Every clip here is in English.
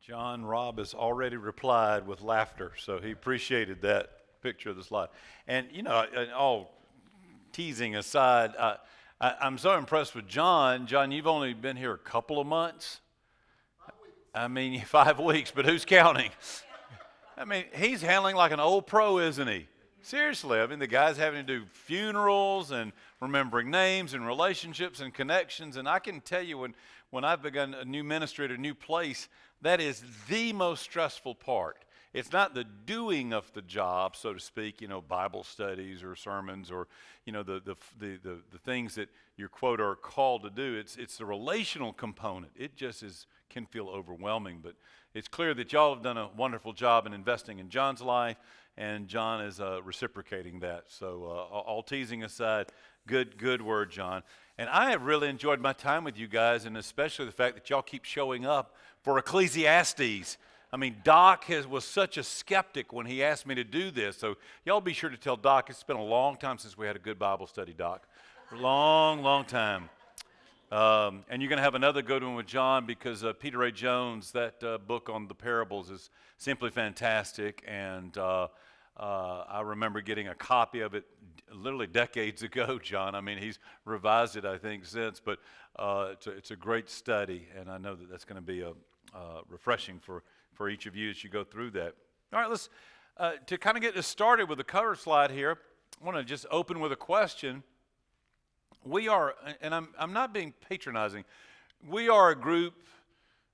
John Robb has already replied with laughter, so he appreciated that picture of the slide. And, all teasing aside, I'm so impressed with John. John, you've only been here a couple of months. 5 weeks, but who's counting? He's handling like an old pro, isn't he? Seriously, the guy's having to do funerals and remembering names and relationships and connections. And I can tell you when I've begun a new ministry at a new place, that is the most stressful part. It's not the doing of the job, so to speak, Bible studies or sermons or, the things that your quote are called to do. It's the relational component. It just can feel overwhelming, but it's clear that y'all have done a wonderful job in investing in John's life, and John is reciprocating that. So all teasing aside, good word, John. And I have really enjoyed my time with you guys, and especially the fact that y'all keep showing up for Ecclesiastes. Doc was such a skeptic when he asked me to do this, so y'all be sure to tell Doc it's been a long time since we had a good Bible study, Doc. Long time. And you're going to have another good one with John because Peter A. Jones, that book on the parables is simply fantastic, and I remember getting a copy of it literally decades ago, John. He's revised it, I think, since, but it's a great study, and I know that that's going to be refreshing for each of you as you go through that. All right, let's to kind of get this started with the cover slide here, I want to just open with a question. We are, and I'm not being patronizing, we are a group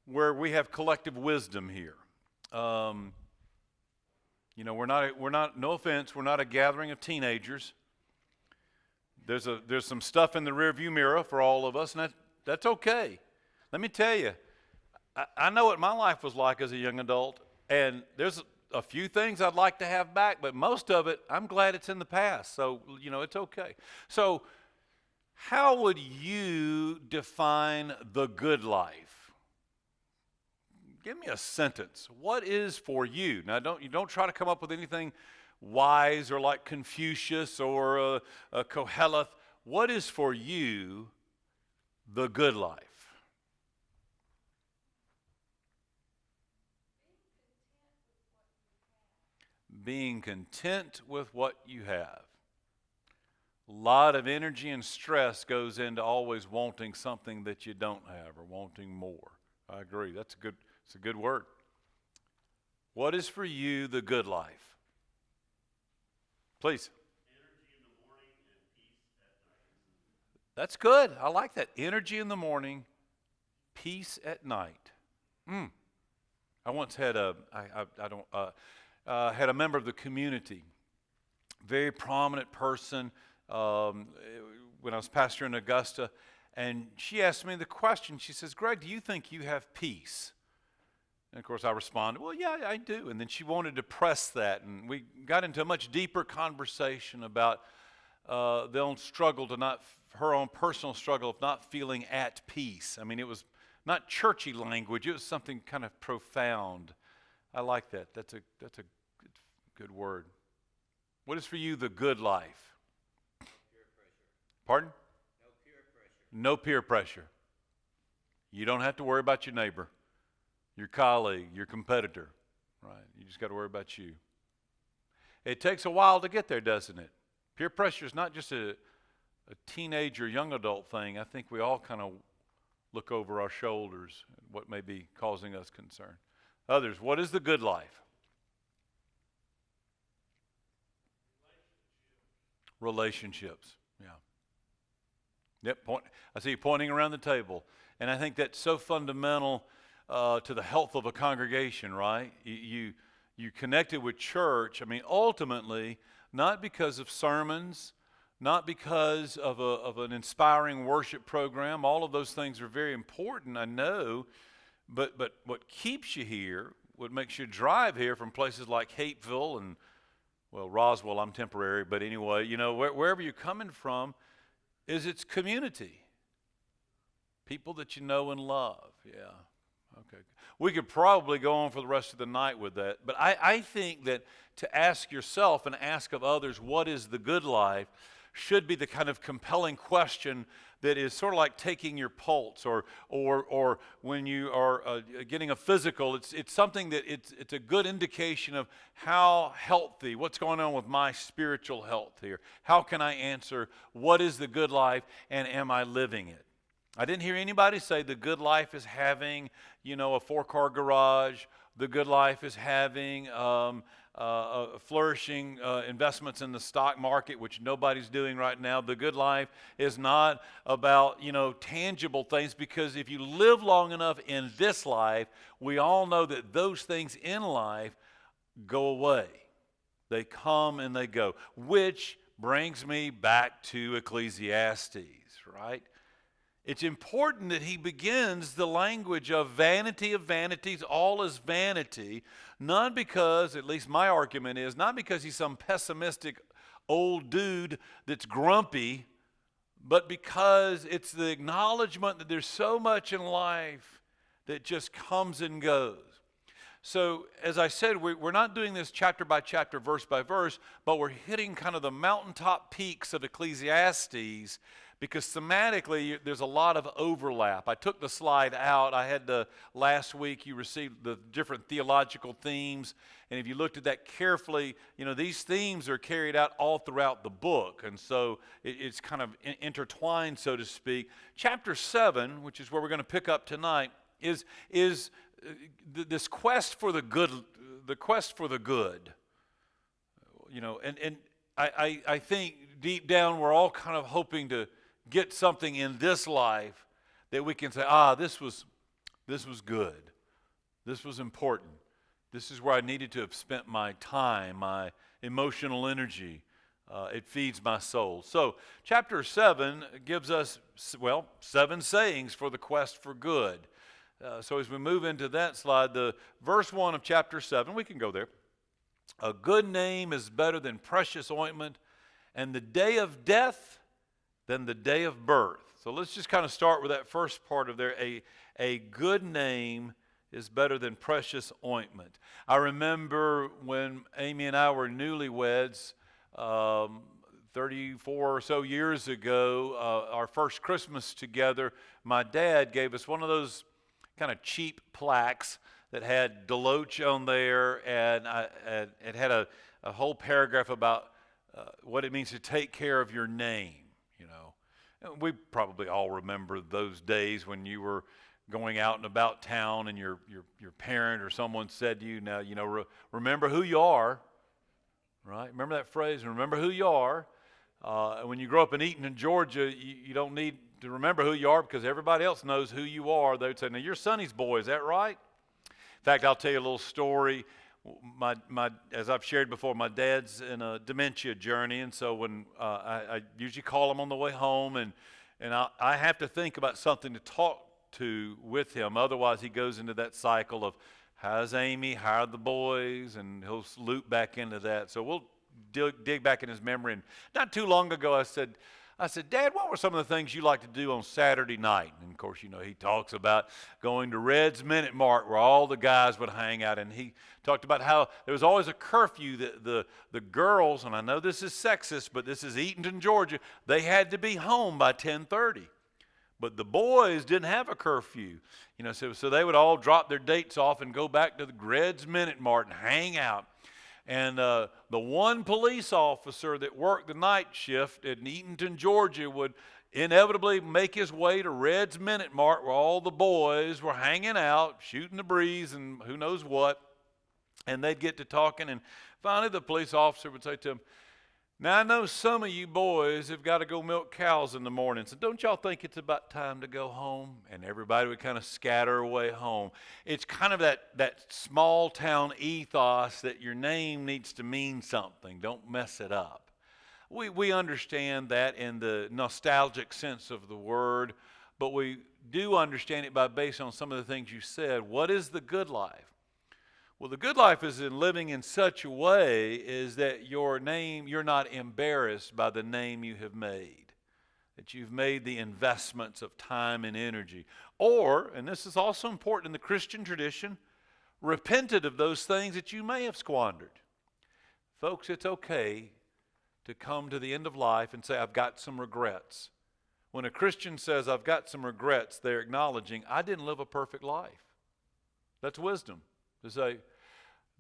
where we have collective wisdom here. We're not, no offense, we're not a gathering of teenagers. There's some stuff in the rearview mirror for all of us, and that's okay. Let me tell you, I know what my life was like as a young adult, and there's a few things I'd like to have back, but most of it, I'm glad it's in the past, so, it's okay. So, how would you define the good life? Give me a sentence. What is for you? Now, don't try to come up with anything wise or like Confucius or Koheleth. What is for you the good life? Being content with what you have. A lot of energy and stress goes into always wanting something that you don't have or wanting more. I agree. It's a good word. What is for you the good life? Please. Energy in the morning and peace at night. That's good. I like that. Energy in the morning, peace at night. I once had had a member of the community, very prominent person, when I was pastor in Augusta, and she asked me the question. She says, "Greg, do you think you have peace?" And of course I responded, "Well, yeah, I do." And then she wanted to press that, and we got into a much deeper conversation about her own personal struggle of not feeling at peace. It was not churchy language. It was something kind of profound. I like that. That's a good word. What is for you the good life? Peer pressure. Pardon? No peer pressure. No peer pressure. You don't have to worry about your neighbor, your colleague, your competitor, right? You just got to worry about you. It takes a while to get there, doesn't it? Peer pressure is not just a teenage or young adult thing. I think we all kind of look over our shoulders at what may be causing us concern. Others, what is the good life? Relationships. Yeah. Yep. I see you pointing around the table. And I think that's so fundamental to the health of a congregation, right? You connected with church, ultimately, not because of sermons, not because of an inspiring worship program. All of those things are very important, I know. But what keeps you here, what makes you drive here from places like Hapeville and, well, Roswell, I'm temporary, but anyway, wherever you're coming from, is its community. People that you know and love. Yeah. Okay. We could probably go on for the rest of the night with that. But I think that to ask yourself and ask of others, what is the good life, should be the kind of compelling question that is sort of like taking your pulse, or when you are getting a physical. It's something that it's a good indication of how healthy, what's going on with my spiritual health here. How can I answer, what is the good life, and am I living it? I didn't hear anybody say the good life is having, a 4-car garage. The good life is having flourishing investments in the stock market, which nobody's doing right now. The good life is not about, tangible things, because if you live long enough in this life, we all know that those things in life go away. They come and they go, which brings me back to Ecclesiastes, right? It's important that he begins the language of vanities, all is vanity, not because, at least my argument is, not because he's some pessimistic old dude that's grumpy, but because it's the acknowledgement that there's so much in life that just comes and goes. So, as I said, we're not doing this chapter by chapter, verse by verse, but we're hitting kind of the mountaintop peaks of Ecclesiastes, because thematically there's a lot of overlap. I took the slide out. Last week you received the different theological themes, and if you looked at that carefully, these themes are carried out all throughout the book, and so it's kind of intertwined, so to speak. Chapter 7, which is where we're going to pick up tonight, is this quest for the good, and I think deep down we're all kind of hoping to get something in this life that we can say, this was good. This was important. This is where I needed to have spent my time, my emotional energy. It feeds my soul. So chapter 7 gives us, 7 sayings for the quest for good. So as we move into that slide, the verse 1 of chapter 7, we can go there. A good name is better than precious ointment, and the day of death than the day of birth. So let's just kind of start with that first part of there. A good name is better than precious ointment. I remember when Amy and I were newlyweds, 34 or so years ago, our first Christmas together, my dad gave us one of those kind of cheap plaques that had Deloach on there, and it had a whole paragraph about what it means to take care of your name. We probably all remember those days when you were going out and about town, and your parent or someone said to you, "Now, remember who you are." Right? Remember that phrase? Remember who you are. When you grow up in Eaton, Georgia, you don't need to remember who you are, because everybody else knows who you are. They would say, "Now, you're Sonny's boy, is that right?" In fact, I'll tell you a little story. As I've shared before, my dad's in a dementia journey, and so when I usually call him on the way home, and I have to think about something to talk to with him. Otherwise, he goes into that cycle of, how's Amy, how are the boys, and he'll loop back into that. So we'll dig back in his memory. And not too long ago, I said, "Dad, what were some of the things you like to do on Saturday night?" And of course, he talks about going to Red's Minute Mart, where all the guys would hang out. And he talked about how there was always a curfew that the girls, and I know this is sexist, but this is Eatonton, Georgia, they had to be home by 10:30. But the boys didn't have a curfew. So they would all drop their dates off and go back to the Red's Minute Mart and hang out. And the one police officer that worked the night shift in Eatonton, Georgia, would inevitably make his way to Red's Minute Mart, where all the boys were hanging out, shooting the breeze and who knows what. And they'd get to talking, and finally the police officer would say to him, "Now, I know some of you boys have got to go milk cows in the morning, so don't y'all think it's about time to go home?" And everybody would kind of scatter away home. It's kind of that small town ethos that your name needs to mean something. Don't mess it up. We understand that in the nostalgic sense of the word, but we do understand it based on some of the things you said. What is the good life? Well, the good life is in living in such a way is that you're not embarrassed by the name you have made, that you've made the investments of time and energy. Or, and this is also important in the Christian tradition, repented of those things that you may have squandered. Folks, it's okay to come to the end of life and say, I've got some regrets. When a Christian says, I've got some regrets, they're acknowledging, I didn't live a perfect life. That's wisdom. To say,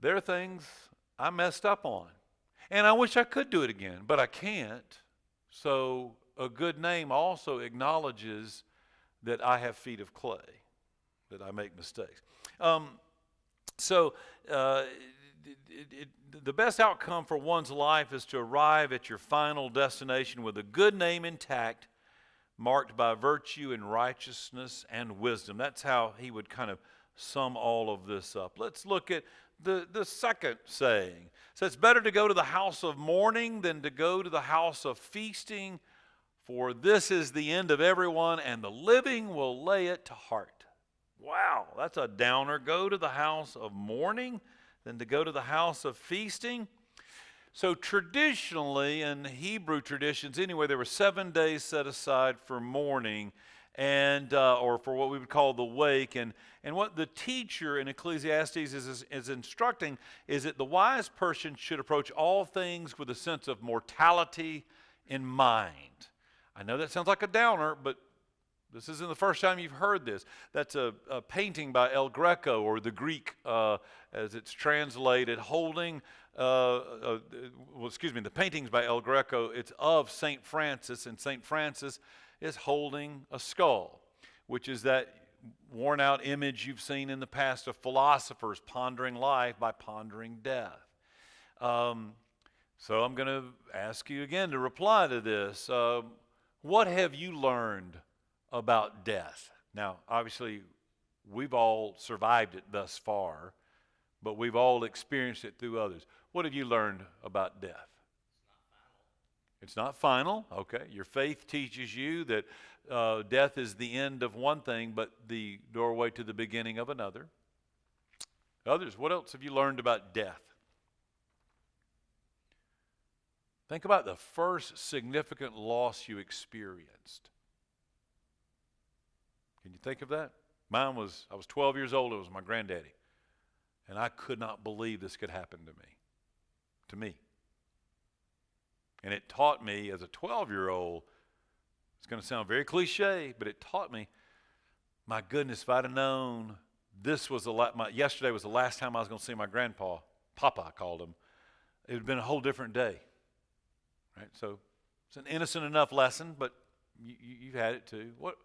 there are things I messed up on. And I wish I could do it again, but I can't. So a good name also acknowledges that I have feet of clay, that I make mistakes. The best outcome for one's life is to arrive at your final destination with a good name intact, marked by virtue and righteousness and wisdom. That's how he would kind of sum all of this up. Let's look at the second saying. So it's better to go to the house of mourning than to go to the house of feasting, for this is the end of everyone, and the living will lay it to heart. Wow, that's a downer. Go to the house of mourning than to go to the house of feasting. So traditionally, in Hebrew traditions anyway, there were 7 days set aside for mourning, and or for what we would call the wake. And what the teacher in Ecclesiastes is instructing is that the wise person should approach all things with a sense of mortality in mind. I know that sounds like a downer, but this isn't the first time you've heard this. That's a painting by El Greco, or the Greek as it's translated, holding, the painting's by El Greco. It's of St. Francis, and St. Francis is holding a skull, which is that worn out image you've seen in the past of philosophers pondering life by pondering death. So I'm going to ask you again to reply to this. What have you learned about death? Now, obviously, we've all survived it thus far, but we've all experienced it through others. What have you learned about death? It's not final. Okay. Your faith teaches you that death is the end of one thing, but the doorway to the beginning of another. Others, what else have you learned about death? Think about the first significant loss you experienced. Can you think of that? I was 12 years old. It was my granddaddy. And I could not believe this could happen to me. And it taught me as a 12-year-old, it's going to sound very cliche, but it taught me, my goodness, if I'd have known yesterday was the last time I was going to see my grandpa, Papa I called him, it would have been a whole different day. Right? So it's an innocent enough lesson, but you've had it too. What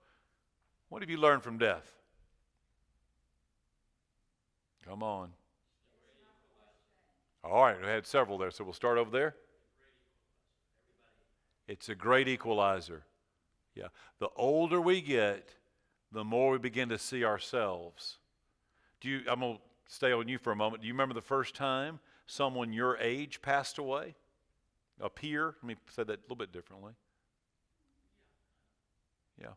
have you learned from death? Come on. All right, we had several there, so we'll start over there. It's a great equalizer. Yeah. The older we get, the more we begin to see ourselves. I'm going to stay on you for a moment. Do you remember the first time someone your age passed away? A peer? Let me say that a little bit differently. Yeah.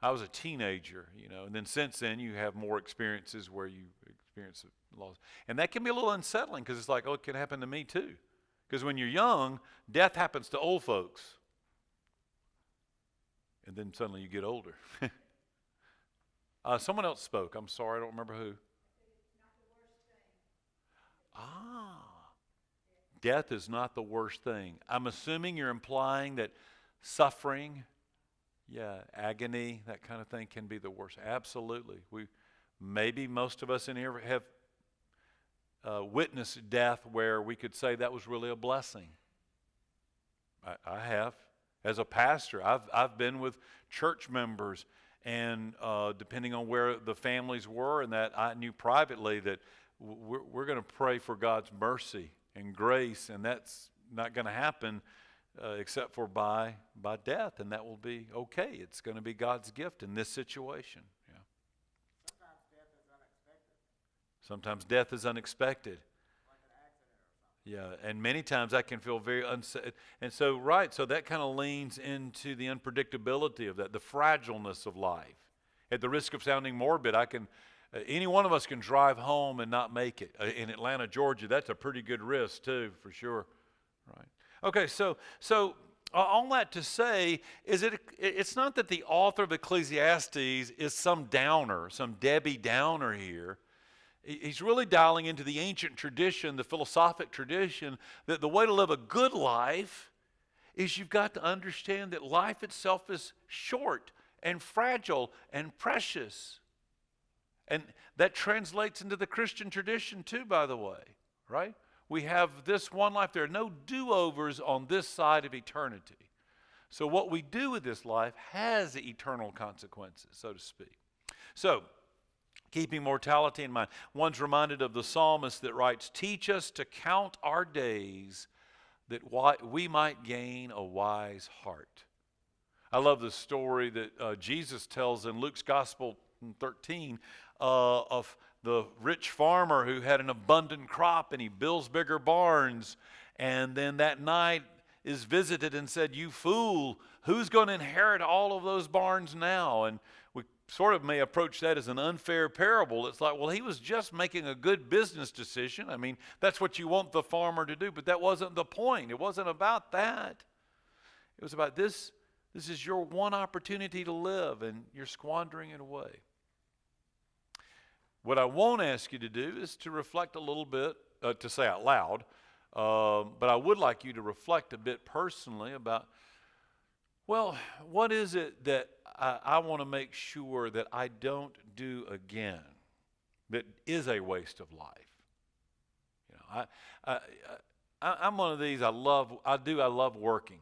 I was a teenager, and then since then you have more experiences where you experience loss. And that can be a little unsettling because it's like, it can happen to me too. Because when you're young, death happens to old folks. And then suddenly you get older. Someone else spoke. I'm sorry, I don't remember who. Death is not the worst thing. I'm assuming you're implying that suffering, agony, that kind of thing can be the worst. Absolutely. Maybe most of us in here have witnessed death where we could say that was really a blessing. I have. As a pastor, I've been with church members, and depending on where the families were, and that I knew privately that we're going to pray for God's mercy and grace, and that's not going to happen except for by death, and that will be okay. It's going to be God's gift in this situation. Yeah. Sometimes death is unexpected. Like an accident or something. Yeah, and many times that can feel very unsafe. And so that kind of leans into the unpredictability of that, the fragileness of life. At the risk of sounding morbid, any one of us can drive home and not make it. In Atlanta, Georgia, that's a pretty good risk too, for sure. Right. Okay, so all that to say is it's not that the author of Ecclesiastes is some downer, some Debbie Downer here. He's really dialing into the ancient tradition, the philosophic tradition, that the way to live a good life is you've got to understand that life itself is short and fragile and precious. And that translates into the Christian tradition too, by the way, right? We have this one life. There are no do-overs on this side of eternity. So what we do with this life has eternal consequences, so to speak. So, keeping mortality in mind, one's reminded of the psalmist that writes, "Teach us to count our days that we might gain a wise heart." I love the story that Jesus tells in Luke's Gospel 13 of the rich farmer who had an abundant crop and he builds bigger barns, and then that night is visited and said, "You fool, who's going to inherit all of those barns now?" And we sort of may approach that as an unfair parable. It's like, well, he was just making a good business decision. I mean, that's what you want the farmer to do, but that wasn't the point. It wasn't about that. It was about this. This is your one opportunity to live, and you're squandering it away. What I won't ask you to do is to reflect a little bit, to say out loud, but I would like you to reflect a bit personally about, well, what is it that I want to make sure that I don't do again that is a waste of life? You know, I'm one of these. I love working.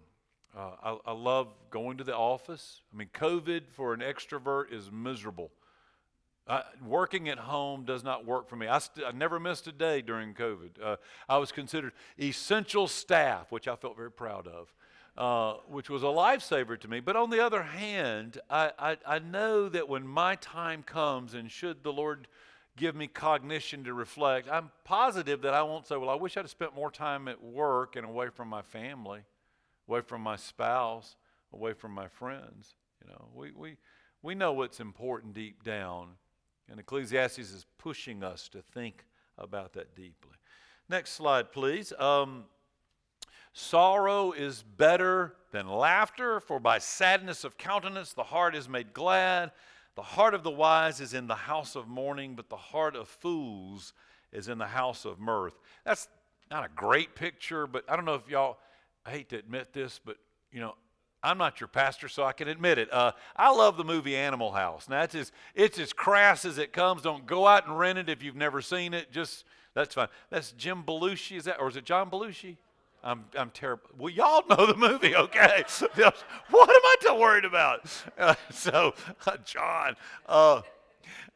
I love going to the office. I mean, COVID for an extrovert is miserable. Working at home does not work for me. I never missed a day during COVID. I was considered essential staff, which I felt very proud of, which was a lifesaver to me. But on the other hand, I know that when my time comes, and should the Lord give me cognition to reflect, I'm positive that I won't say, well, I wish I'd have spent more time at work and away from my family, away from my spouse, away from my friends. You know, we know what's important deep down. And Ecclesiastes is pushing us to think about that deeply. Next slide, please. Sorrow is better than laughter, for by sadness of countenance the heart is made glad. The heart of the wise is in the house of mourning, but the heart of fools is in the house of mirth. That's not a great picture, but I don't know if y'all, I hate to admit this, but you know, I'm not your pastor, so I can admit it. I love the movie Animal House. Now, it's as crass as it comes. Don't go out and rent it if you've never seen it. That's fine. That's Jim Belushi, or is it John Belushi? I'm terrible. Well, y'all know the movie, okay? What am I too worried about? John. All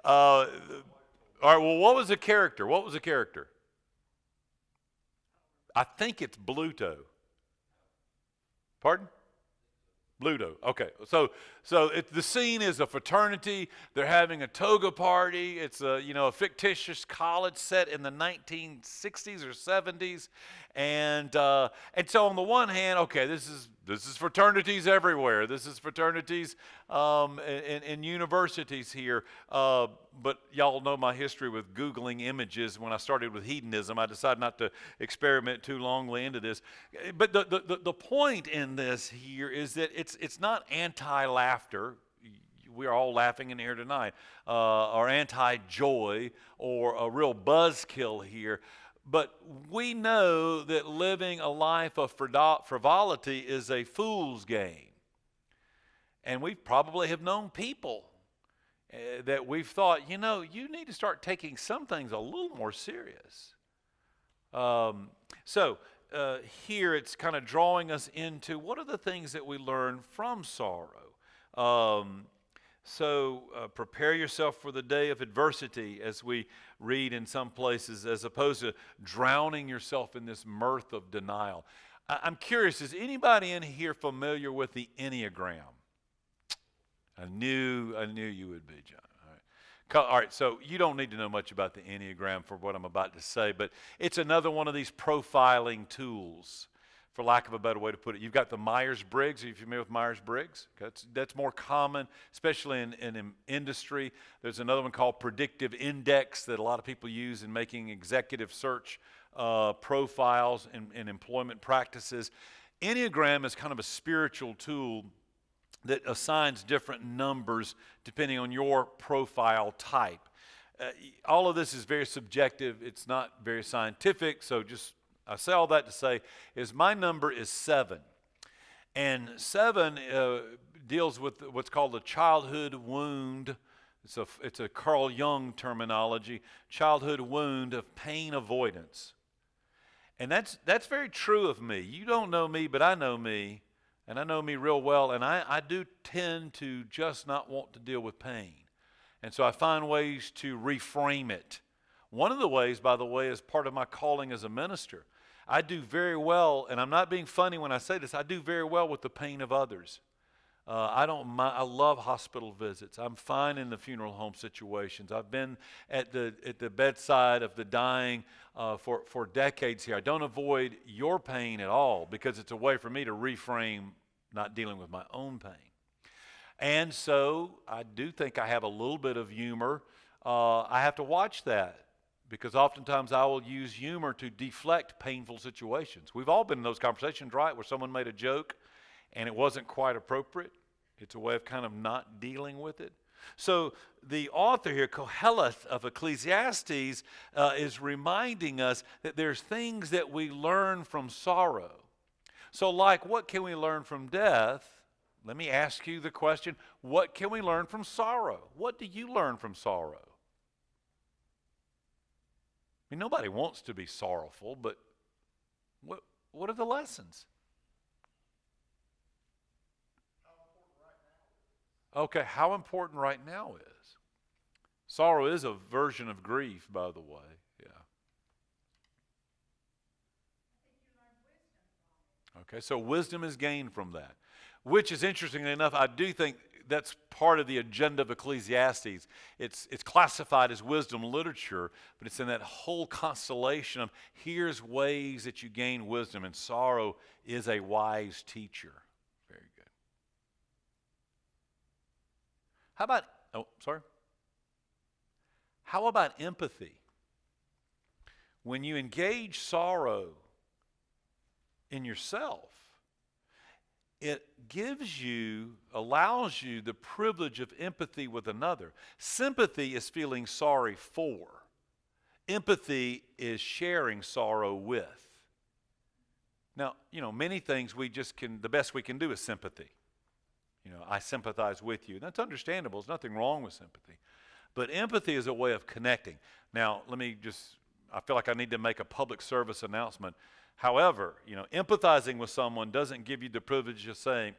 right, well, what was the character? I think it's Bluto. Pardon? Bluto. Okay, so the scene is a fraternity. They're having a toga party. It's a fictitious college set in the 1960s or 70s, and so on the one hand, okay, this is fraternities everywhere. This is fraternities in universities here. But y'all know my history with Googling images. When I started with hedonism, I decided not to experiment too longly into this. But the point in this here is that it's not anti-laughter. We are all laughing in here tonight, or anti-joy, or a real buzzkill here. But we know that living a life of frivolity is a fool's game. And we probably have known people that we've thought, you need to start taking some things a little more serious. Here it's kind of drawing us into what are the things that we learn from sorrow. Prepare yourself for the day of adversity, as we read in some places, as opposed to drowning yourself in this mirth of denial. I'm curious, is anybody in here familiar with the Enneagram? I knew you would be, John. All right, so you don't need to know much about the Enneagram for what I'm about to say, but it's another one of these profiling tools, for lack of a better way to put it. You've got the Myers-Briggs. Are you familiar with Myers-Briggs? That's more common, especially in industry. There's another one called Predictive Index that a lot of people use in making executive search profiles in employment practices. Enneagram is kind of a spiritual tool that assigns different numbers depending on your profile type. All of this is very subjective. It's not very scientific, so I say all that to say is my number is 7. And 7 deals with what's called the childhood wound. It's a Carl Jung terminology, childhood wound of pain avoidance. And that's very true of me. You don't know me, but I know me, and I know me real well, and I do tend to just not want to deal with pain. And so I find ways to reframe it. One of the ways, by the way, is part of my calling as a minister. I do very well, and I'm not being funny when I say this, I do very well with the pain of others. I don't mind. I love hospital visits. I'm fine in the funeral home situations. I've been at the bedside of the dying for decades here. I don't avoid your pain at all because it's a way for me to reframe not dealing with my own pain. And so I do think I have a little bit of humor. I have to watch that because oftentimes I will use humor to deflect painful situations. We've all been in those conversations, right, where someone made a joke and it wasn't quite appropriate. It's a way of kind of not dealing with it. So the author here, Koheleth of Ecclesiastes, is reminding us that there's things that we learn from sorrow. So like, what can we learn from death? Let me ask you the question, what can we learn from sorrow? What do you learn from sorrow? I mean, nobody wants to be sorrowful, but what are the lessons? Okay, how important right now is. Sorrow is a version of grief, by the way. Yeah. Okay, so wisdom is gained from that, which is interestingly enough, I do think that's part of the agenda of Ecclesiastes. It's classified as wisdom literature, but it's in that whole constellation of here's ways that you gain wisdom, and sorrow is a wise teacher. Very good. How about empathy? When you engage sorrow in yourself, it allows you the privilege of empathy with another. Sympathy is feeling sorry for. Empathy is sharing sorrow with. Now, many things the best we can do is sympathy. I sympathize with you. That's understandable. There's nothing wrong with sympathy. But empathy is a way of connecting. Now, I feel like I need to make a public service announcement. However, empathizing with someone doesn't give you the privilege of saying,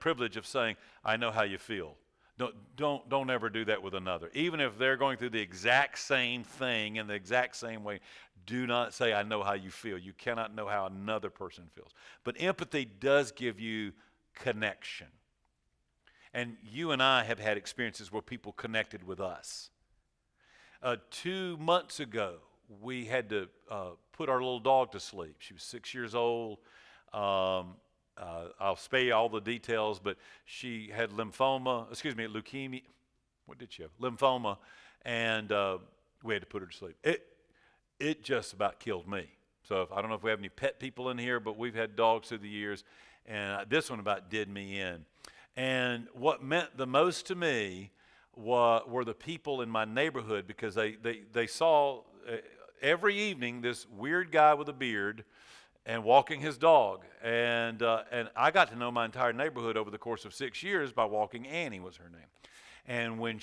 I know how you feel. Don't ever do that with another. Even if they're going through the exact same thing in the exact same way, do not say, I know how you feel. You cannot know how another person feels. But empathy does give you connection. And you and I have had experiences where people connected with us. 2 months ago, we had to put our little dog to sleep. She was 6 years old. I'll spare you all the details, but she had leukemia. What did she have? Lymphoma, and we had to put her to sleep. It just about killed me. So I don't know if we have any pet people in here, but we've had dogs through the years, and this one about did me in. And what meant the most to me were the people in my neighborhood, because they saw every evening this weird guy with a beard and walking his dog. And I got to know my entire neighborhood over the course of 6 years by walking. Annie was her name. And when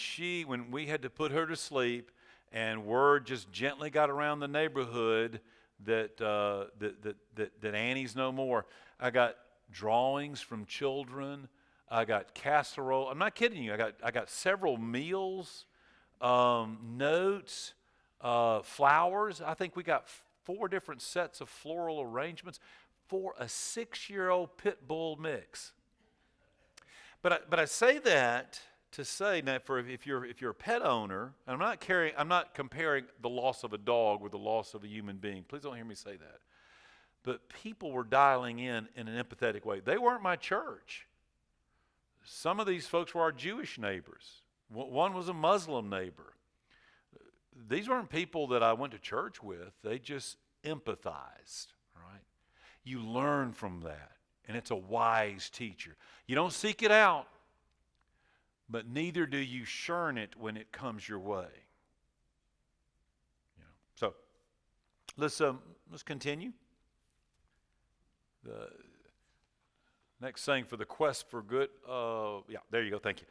we had to put her to sleep, and word just gently got around the neighborhood that Annie's no more, I got drawings from children. I got casserole. I'm not kidding you. I got several meals, notes, flowers. I think we got 4 different sets of floral arrangements for a 6-year-old pit bull mix. But I say that to say that if you're a pet owner, and I'm not comparing the loss of a dog with the loss of a human being. Please don't hear me say that. But people were dialing in an empathetic way. They weren't my church. Some of these folks were our Jewish neighbors. One was a Muslim neighbor. These weren't people that I went to church with. They just empathized, right? You learn from that, and it's a wise teacher. You don't seek it out, but neither do you shun it when it comes your way. So let's continue. Next thing for the quest for good. Yeah, there you go. Thank you.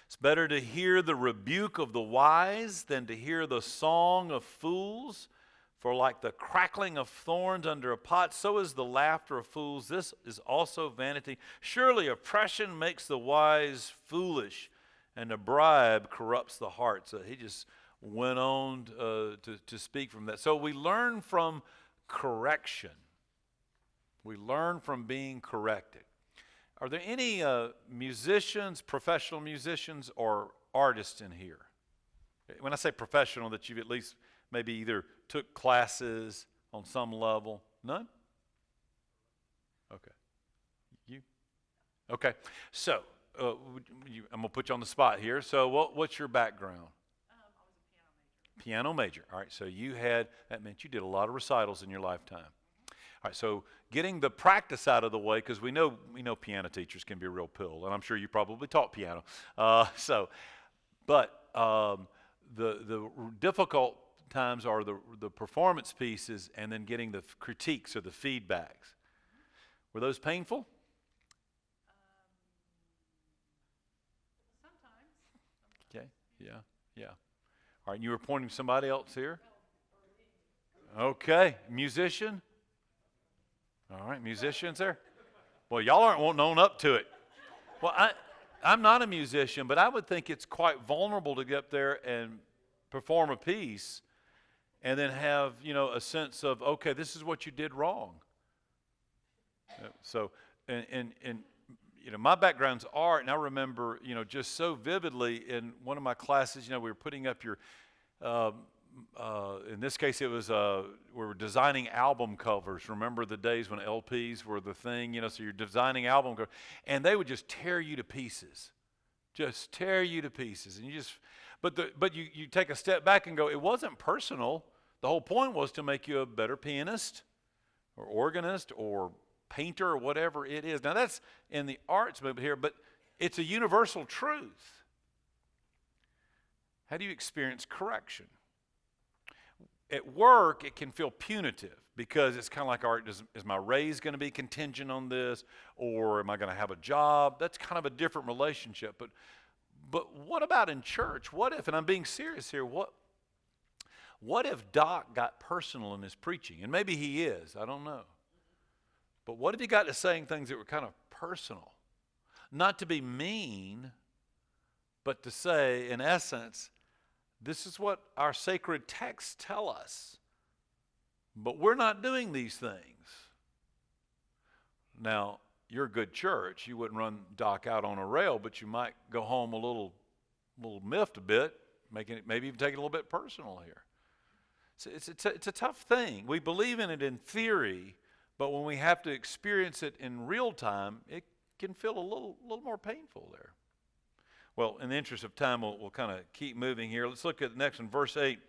It's better to hear the rebuke of the wise than to hear the song of fools. For like the crackling of thorns under a pot, so is the laughter of fools. This is also vanity. Surely oppression makes the wise foolish, and a bribe corrupts the heart. So he just went on to speak from that. So we learn from correction. We learn from being corrected. Are there any musicians, professional musicians, or artists in here? When I say professional, that you've at least maybe either took classes on some level. None? Okay. You? Okay. So, I'm going to put you on the spot here. So, what's your background? I was a Piano major. All right. So, that meant you did a lot of recitals in your lifetime. All right. So, getting the practice out of the way, because we know piano teachers can be a real pill, and I'm sure you probably taught piano. But the difficult times are the performance pieces and then getting the critiques or the feedbacks. Were those painful? Sometimes. Okay, yeah. All right, you were pointing to somebody else here? Okay, musician? All right, musicians there? Well, y'all aren't wanting to own up to it. Well, I'm not a musician, but I would think it's quite vulnerable to get up there and perform a piece and then have, a sense of, okay, this is what you did wrong. So, and my background's art, and I remember, just so vividly in one of my classes, we were putting up your, in this case, it was, we were designing album covers. Remember the days when LPs were the thing, so you're designing album covers, and they would just tear you to pieces. Just tear you to pieces. And but you take a step back and go, it wasn't personal. The whole point was to make you a better pianist or organist or painter or whatever it is. Now that's in the arts movement here, but it's a universal truth. How do you experience correction? At work, it can feel punitive because it's kind of like, all right, is my raise going to be contingent on this, or am I going to have a job? That's kind of a different relationship. But what about in church? What if, and I'm being serious here, what if Doc got personal in his preaching? And maybe he is, I don't know. But what if he got to saying things that were kind of personal? Not to be mean, but to say, in essence, this is what our sacred texts tell us. But we're not doing these things. Now, you're a good church. You wouldn't run Doc out on a rail, but you might go home a little miffed a bit, maybe even take it a little bit personal here. So it's a tough thing. We believe in it in theory, but when we have to experience it in real time, it can feel a little more painful there. Well, in the interest of time, we'll kind of keep moving here. Let's look at the next one, verse 8.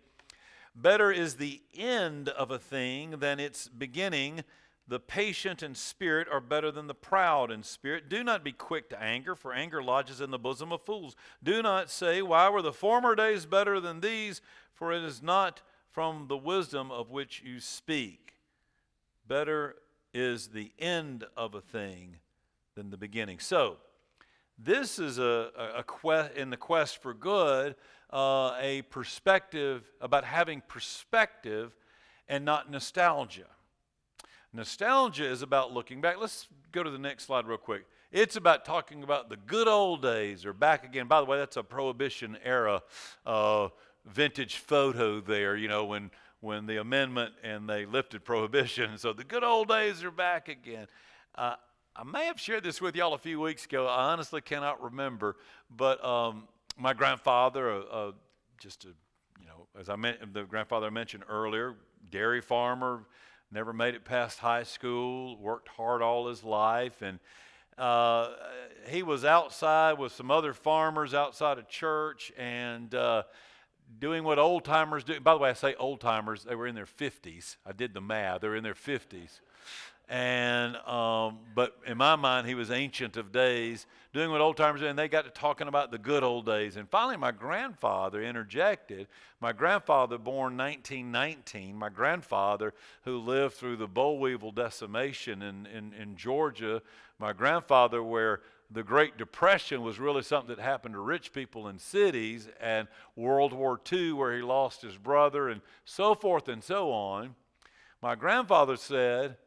Better is the end of a thing than its beginning. The patient in spirit are better than the proud in spirit. Do not be quick to anger, for anger lodges in the bosom of fools. Do not say, why were the former days better than these? For it is not from the wisdom of which you speak. Better is the end of a thing than the beginning. So, this is in the quest for good, a perspective about having perspective and not nostalgia. Nostalgia is about looking back. Let's go to the next slide real quick. It's about talking about the good old days or back again. By the way, that's a Prohibition era vintage photo there, when the amendment and they lifted Prohibition. So the good old days are back again. I may have shared this with y'all a few weeks ago. I honestly cannot remember, but my grandfather, as the grandfather I mentioned earlier, dairy farmer, never made it past high school, worked hard all his life, and he was outside with some other farmers outside of church and doing what old timers do. By the way, I say old timers, they were in their 50s. I did the math. They were in their 50s. And but in my mind, he was ancient of days, doing what old timers do, and they got to talking about the good old days. And finally, my grandfather interjected. My grandfather, born 1919, my grandfather who lived through the boll weevil decimation in Georgia, my grandfather where the Great Depression was really something that happened to rich people in cities, and World War II where he lost his brother, and so forth and so on. My grandfather said,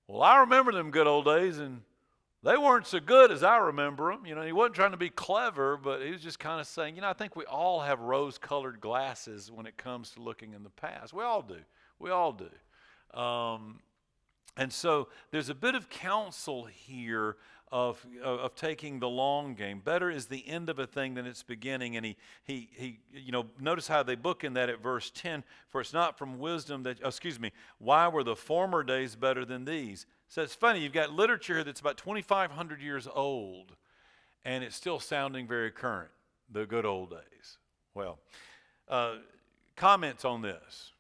well, I remember them good old days, and they weren't so good as I remember them. You know, he wasn't trying to be clever, but he was just kind of saying, you know, I think we all have rose-colored glasses when it comes to looking in the past. We all do. We all do. And so there's a bit of counsel here of taking the long game. Better is the end of a thing than its beginning. And he you know, notice how they bookend that at verse 10. For it's not from wisdom that, why were the former days better than these? So it's funny, you've got literature here that's about 2,500 years old, and it's still sounding very current, the good old days. Well, comments on this.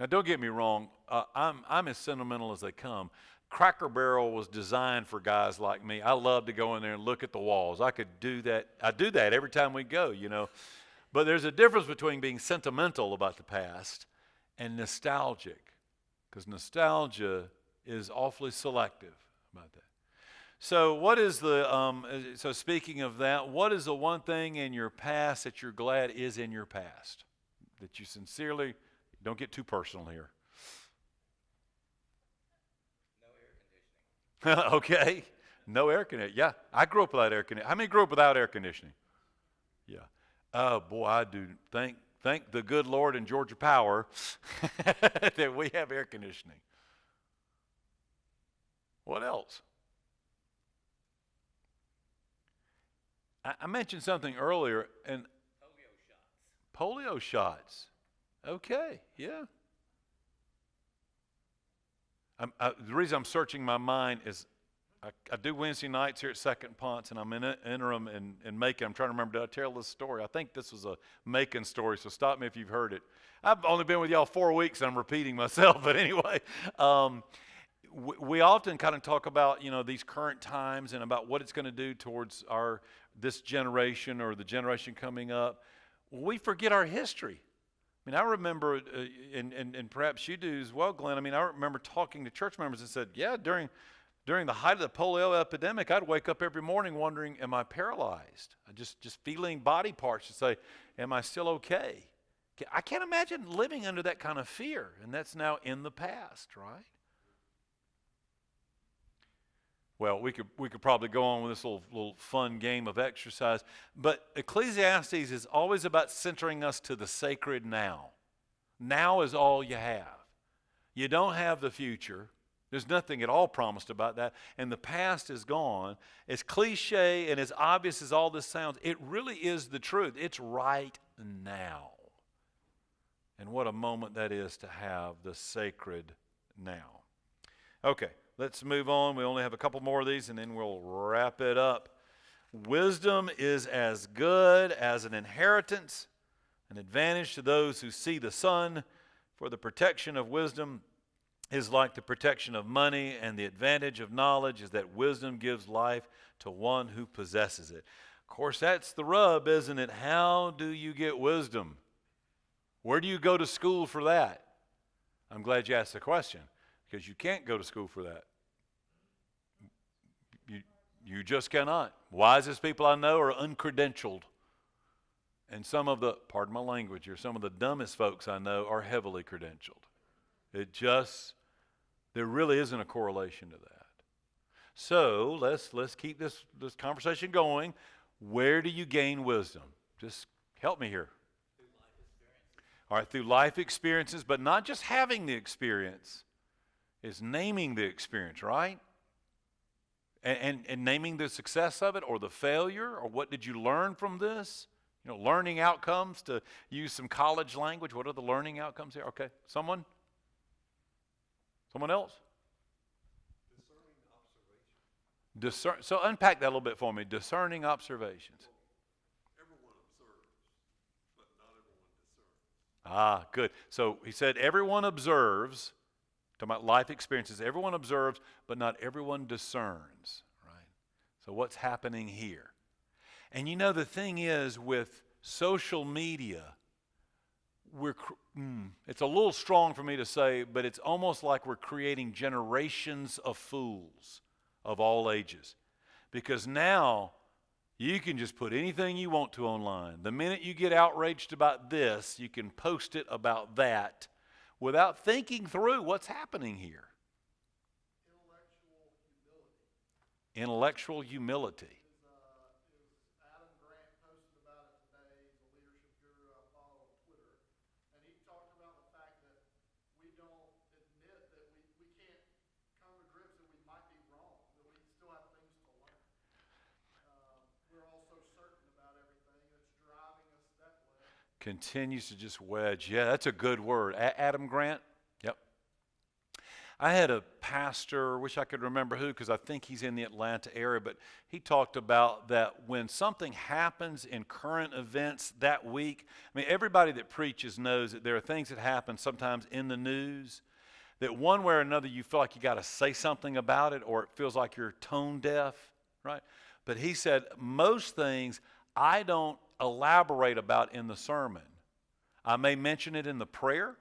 Now, don't get me wrong, I'm as sentimental as they come. Cracker Barrel was designed for guys like me. I love to go in there and look at the walls. I could do that. I do that every time we go, you know. But there's a difference between being sentimental about the past and nostalgic, because nostalgia is awfully selective about that. So what is so speaking of that, what is the one thing in your past that you're glad is in your past? That you sincerely, don't get too personal here. Okay, no air conditioning. Yeah, I grew up without air conditioning. How many grew up without air conditioning? Yeah. Oh boy, I do. Thank the good Lord in Georgia Power that we have air conditioning. What else? I mentioned something earlier, and polio shots. Okay, yeah. The reason I'm searching my mind is I do Wednesday nights here at Second-Ponce, and I'm in an interim in Macon. I'm trying to remember, did I tell this story? I think this was a Macon story, so stop me if you've heard it. I've only been with y'all 4 weeks, and I'm repeating myself, but anyway. We often kind of talk about, you know, these current times and about what it's going to do towards this generation or the generation coming up. Well, we forget our history. I mean, I remember, and perhaps you do as well, Glenn. I mean, I remember talking to church members and said, yeah, during the height of the polio epidemic, I'd wake up every morning wondering, am I paralyzed? Just feeling body parts to say, am I still okay? I can't imagine living under that kind of fear, and that's now in the past, right? Well, we could probably go on with this little fun game of exercise, but Ecclesiastes is always about centering us to the sacred now. Now is all you have. You don't have the future. There's nothing at all promised about that, and the past is gone. As cliche and as obvious as all this sounds, it really is the truth. It's right now. And what a moment that is to have the sacred now. Okay. Let's move on. We only have a couple more of these, and then we'll wrap it up. Wisdom is as good as an inheritance, an advantage to those who see the sun. For the protection of wisdom is like the protection of money, and the advantage of knowledge is that wisdom gives life to one who possesses it. Of course, that's the rub, isn't it? How do you get wisdom? Where do you go to school for that? I'm glad you asked the question, because you can't go to school for that. You just cannot. Wisest people I know are uncredentialed. And some of the, pardon my language here, some of the dumbest folks I know are heavily credentialed. There really isn't a correlation to that. So let's keep this conversation going. Where do you gain wisdom? Just help me here. All right, through life experiences, but not just having the experience. Is naming the experience, right? And naming the success of it or the failure, or what did you learn from this? You know, learning outcomes, to use some college language. What are the learning outcomes here? Okay, someone else? Discerning observations. So unpack that a little bit for me. Discerning observations. Everyone observes, but not everyone discerns. Ah, good. So he said everyone observes. talking about life experiences. Everyone observes, but not everyone discerns, right? So what's happening here? And you know, the thing is, with social media, it's a little strong for me to say, but it's almost like we're creating generations of fools of all ages. Because now you can just put anything you want to online. The minute you get outraged about this, you can post it about that without thinking through what's happening here. Intellectual humility. Adam Grant posted about it today. He's a leadership guru I follow on Twitter. And he talked about the fact that we don't admit that we can't come to grips that we might be wrong, that we still have things to learn. We're all so certain about everything that's driving us that way. Continues to just wedge. Yeah, that's a good word. Adam Grant? Yep. I had a pastor, wish I could remember who, because I think he's in the Atlanta area, but he talked about that when something happens in current events that week. I mean, everybody that preaches knows that there are things that happen sometimes in the news that one way or another you feel like you got to say something about it, or it feels like you're tone deaf, right? But he said most things I don't elaborate about in the sermon. I may mention it in the prayer.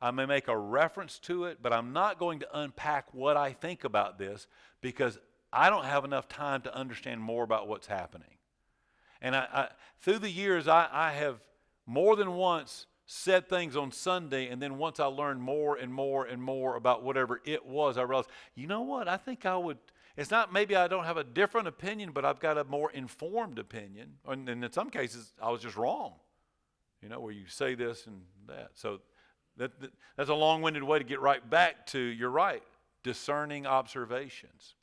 I may make a reference to it, but I'm not going to unpack what I think about this because I don't have enough time to understand more about what's happening. And I through the years, I have more than once said things on Sunday, and then once I learned more and more and more about whatever it was, I realized, you know what, I think I would, it's not maybe I don't have a different opinion, but I've got a more informed opinion. And in some cases, I was just wrong, you know, where you say this and that. So that's a long-winded way to get right back to, you're right, discerning observations.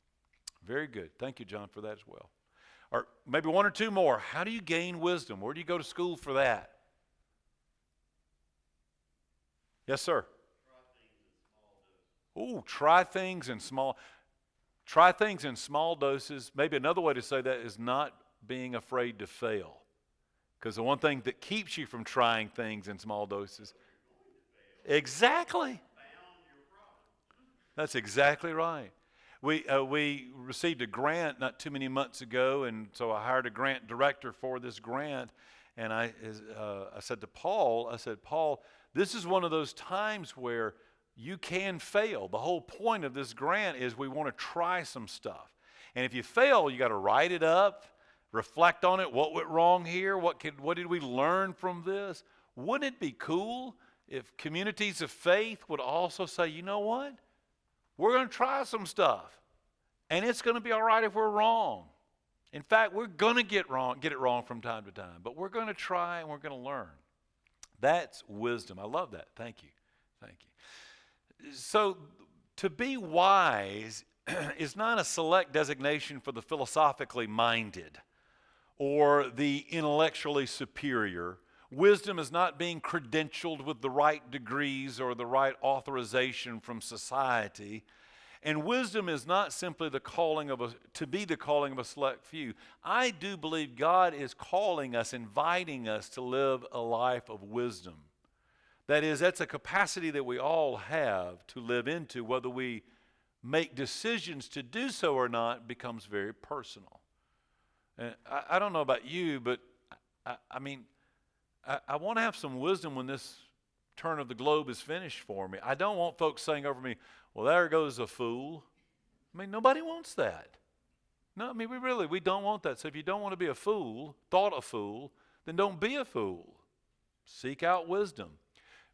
Very good. Thank you, John, for that as well. Or maybe one or two more. How do you gain wisdom? Where do you go to school for that? Yes, sir. Ooh, try things in small doses. Maybe another way to say that is not being afraid to fail. Because the one thing that keeps you from trying things in small doses. Exactly. That's exactly right. We received a grant not too many months ago, and so I hired a grant director for this grant. And I said to Paul, Paul, this is one of those times where you can fail. The whole point of this grant is we want to try some stuff. And if you fail, you got to write it up, reflect on it. What went wrong here? What did we learn from this? Wouldn't it be cool if communities of faith would also say, you know what? We're going to try some stuff. And it's going to be all right if we're wrong. In fact, we're going to get it wrong from time to time. But we're going to try and we're going to learn. That's wisdom. I love that. Thank you. Thank you. So to be wise is not a select designation for the philosophically minded or the intellectually superior. Wisdom is not being credentialed with the right degrees or the right authorization from society. And wisdom is not simply the calling of a select few. I do believe God is calling us, inviting us to live a life of wisdom. That is, that's a capacity that we all have to live into. Whether we make decisions to do so or not becomes very personal. And I don't know about you, but I want to have some wisdom when this turn of the globe is finished for me. I don't want folks saying over me, well, there goes a fool. I mean, nobody wants that. No, I mean, we don't want that. So if you don't want to be a fool, thought a fool, then don't be a fool. Seek out wisdom.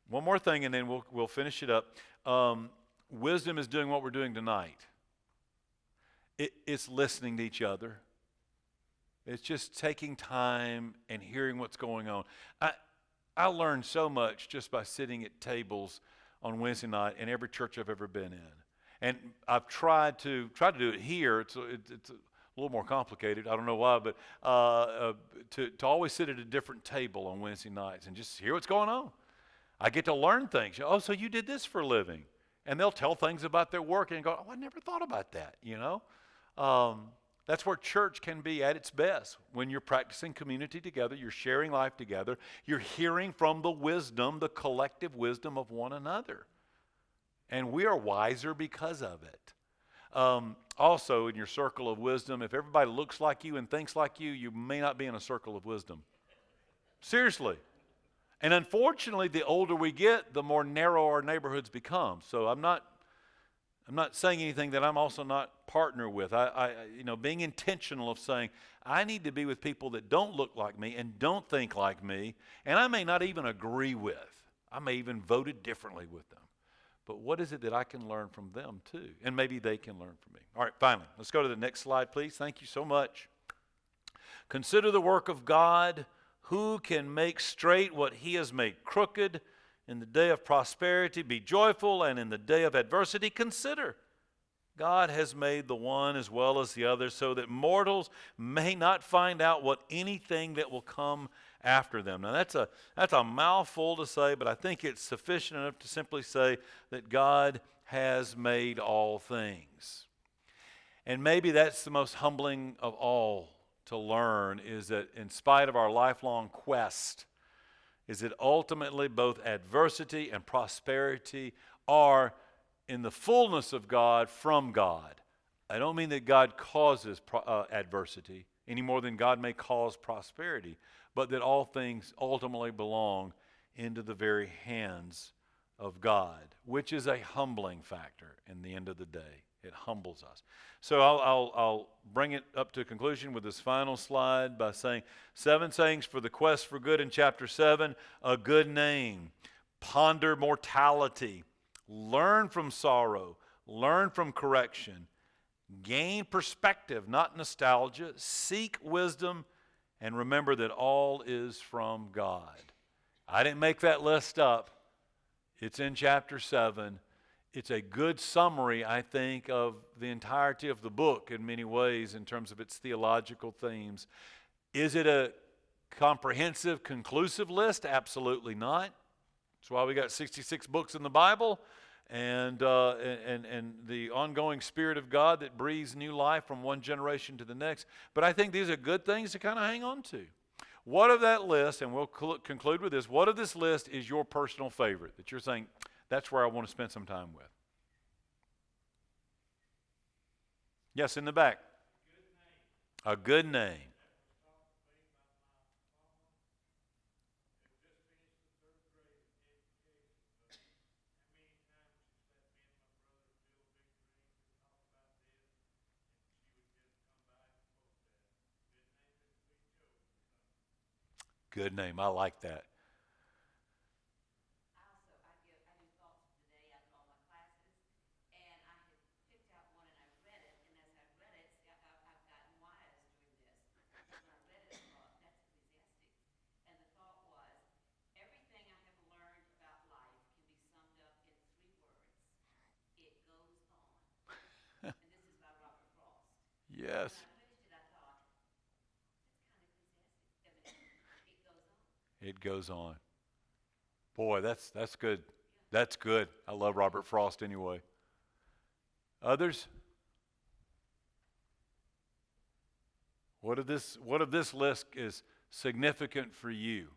One more thing, and then we'll finish it up. Wisdom is doing what we're doing tonight. It's listening to each other. It's just taking time and hearing what's going on. I learned so much just by sitting at tables on Wednesday night in every church I've ever been in. And I've tried to do it here. It's a little more complicated. I don't know why, but to always sit at a different table on Wednesday nights and just hear what's going on. I get to learn things. Oh, so you did this for a living. And they'll tell things about their work and go, oh, I never thought about that, you know. That's where church can be at its best. When you're practicing community together, you're sharing life together, you're hearing from the wisdom, the collective wisdom of one another. And we are wiser because of it. Also, in your circle of wisdom, if everybody looks like you and thinks like you may not be in a circle of wisdom. Seriously. And unfortunately, the older we get, the more narrow our neighborhoods become. So I'm not saying anything that I'm also not partner with. Being intentional of saying, I need to be with people that don't look like me and don't think like me, and I may not even agree with. I may even voted differently with them. But what is it that I can learn from them too? And maybe they can learn from me. All right, finally, let's go to the next slide, please. Thank you so much. Consider the work of God. Who can make straight what he has made crooked? In the day of prosperity, be joyful, and in the day of adversity, consider. God has made the one as well as the other so that mortals may not find out what anything that will come after them. Now that's a mouthful to say, but I think it's sufficient enough to simply say that God has made all things. And maybe that's the most humbling of all to learn, is that in spite of our lifelong quest, is that ultimately both adversity and prosperity are in the fullness of God from God. I don't mean that God causes adversity any more than God may cause prosperity, but that all things ultimately belong into the very hands of God, which is a humbling factor in the end of the day. It humbles us. So I'll bring it up to a conclusion with this final slide by saying 7 sayings for the quest for good in chapter 7. A good name. Ponder mortality. Learn from sorrow. Learn from correction. Gain perspective, not nostalgia. Seek wisdom. And remember that all is from God. I didn't make that list up. It's in chapter 7. It's a good summary, I think, of the entirety of the book in many ways in terms of its theological themes. Is it a comprehensive, conclusive list? Absolutely not. That's why we got 66 books in the Bible and the ongoing Spirit of God that breathes new life from one generation to the next. But I think these are good things to kind of hang on to. What of that list, and we'll conclude with this, what of this list is your personal favorite that you're saying, that's where I want to spend some time with? Yes, in the back. A good name. Good name. I like that. Yes. It goes on. Boy, that's good. That's good. I love Robert Frost anyway. Others? What of this list is significant for you?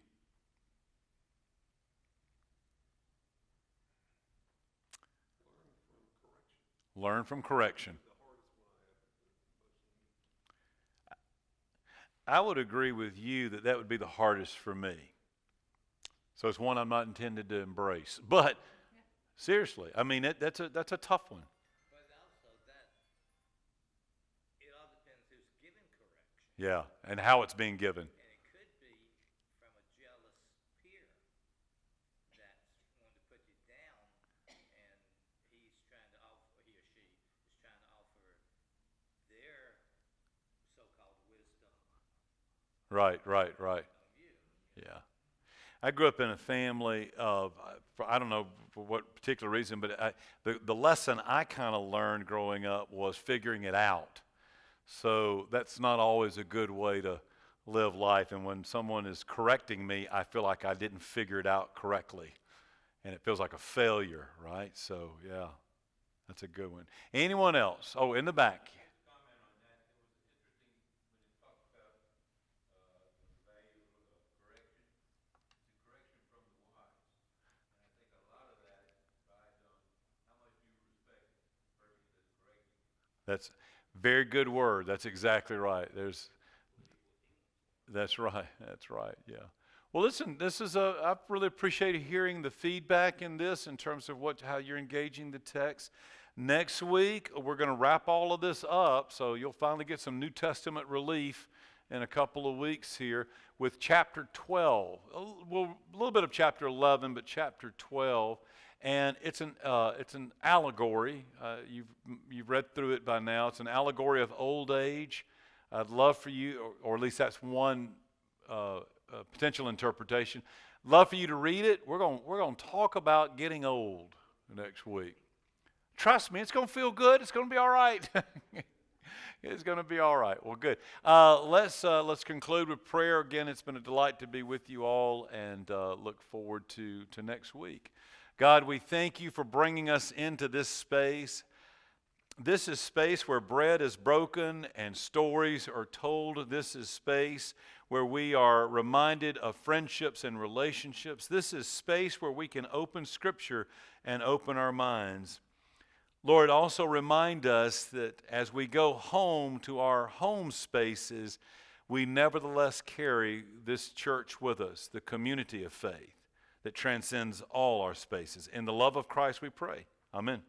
Learn from correction. I would agree with you that would be the hardest for me. So it's one I'm not intended to embrace. But seriously, I mean, that's a tough one. But also that it all depends who's giving correction. Yeah, and how it's being given. And it could be from a jealous peer that's wanting to put you down, and he's trying to offer, he or she is trying to offer their so-called wisdom. Right. You. Yeah. I grew up in a family of, I don't know for what particular reason, but the lesson I kind of learned growing up was figuring it out. So that's not always a good way to live life. And when someone is correcting me, I feel like I didn't figure it out correctly. And it feels like a failure, right? So, yeah, that's a good one. Anyone else? Oh, in the back. That's very good word. That's exactly right. That's right. That's right. Yeah. Well, listen, I really appreciate hearing the feedback in this in terms of how you're engaging the text. Next week, we're going to wrap all of this up, so you'll finally get some New Testament relief in a couple of weeks here with chapter 12. Well, a little bit of chapter 11, but chapter 12. And it's an allegory. You've read through it by now. It's an allegory of old age. I'd love for you, or at least that's one potential interpretation. Love for you to read it. We're going to talk about getting old next week. Trust me, it's going to feel good. It's going to be all right. It's going to be all right. Well, good. Let's conclude with prayer. Again, it's been a delight to be with you all, and look forward to next week. God, we thank you for bringing us into this space. This is space where bread is broken and stories are told. This is space where we are reminded of friendships and relationships. This is space where we can open Scripture and open our minds. Lord, also remind us that as we go home to our home spaces, we nevertheless carry this church with us, the community of faith that transcends all our spaces. In the love of Christ we pray. Amen.